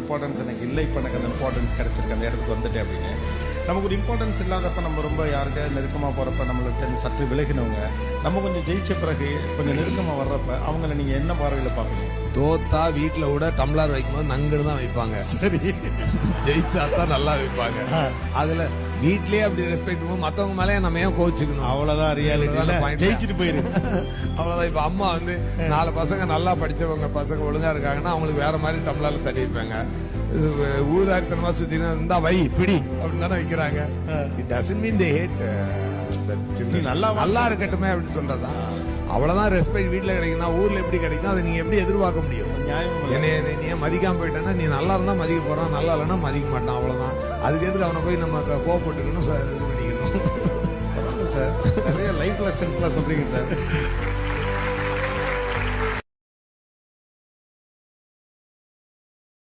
Importance எனக்கு இல்லை, இப்போ எனக்கு அந்த இம்பார்ட்டன்ஸ் கிடைச்சிருக்கு, அந்த இடத்துக்கு வந்துட்டேன் அப்படின்னு. நமக்கு ஒரு இம்பார்ட்டன்ஸ் இல்லாதப்ப நம்ம ரொம்ப யாருக்காவது நெருக்கமாக போகிறப்ப நம்மளுக்கு சற்று விலகினவங்க நம்ம கொஞ்சம் ஜெயிச்ச பிறகு கொஞ்சம் நெருக்கமாக வர்றப்ப அவங்கள நீங்கள் என்ன பார்வையில் பார்ப்பீங்க? தோத்தா வீட்டில் கூட டம்ளர் வைக்கும்போது நங்குன்னு தான் வைப்பாங்க. சரி, ஜெயிச்சா தான் நல்லா வைப்பாங்க. அதுல வீட்லயே அப்படி ரெஸ்பெக்ட் பண்ணுவோம், மத்தவங்க மேலே நம்ம ஏன் கோச்சுக்கணும்? அவ்வளோதான் ரியாலிட்டி. ஜெயிச்சுட்டு போயிரு. அவ்வளவுதான். இப்ப அம்மா வந்து 4 பசங்க நல்லா படிச்சவங்க பசங்க ஒழுங்கா இருக்காங்கன்னா அவங்களுக்கு வேற மாதிரி டம்ளர்ல தட்டி வைப்பாங்க. ஊதாரித்தனமா சுத்தி இருந்தா வை பிடி அப்படின்னு தானே வைக்கிறாங்க. It doesn't mean they hate. நல்லா இருக்கட்டுமே அப்படின்னு சொல்றதான். அவ்வளவுதான் ரெஸ்பெக்ட் வீட்டுல கிடைக்குன்னா ஊர்ல எப்படி கிடைக்கும் அதை நீங்க எப்படி எதிர்பார்க்க முடியும்? நீ மதிக்காம போயிட்டேன்னா நீ நல்லா இருந்தா மதிக்க போறான், நல்லா இல்லைன்னா மதிக்க மாட்டான், அவ்வளவுதான். அதுக்கு எதுக்கு அவனை போய் நம்ம கோவப்பட்டுக்கணும், இது பண்ணிக்கணும்? சார் நிறைய லைஃப் லெசன்ஸ்லாம் சொல்றீங்க சார்.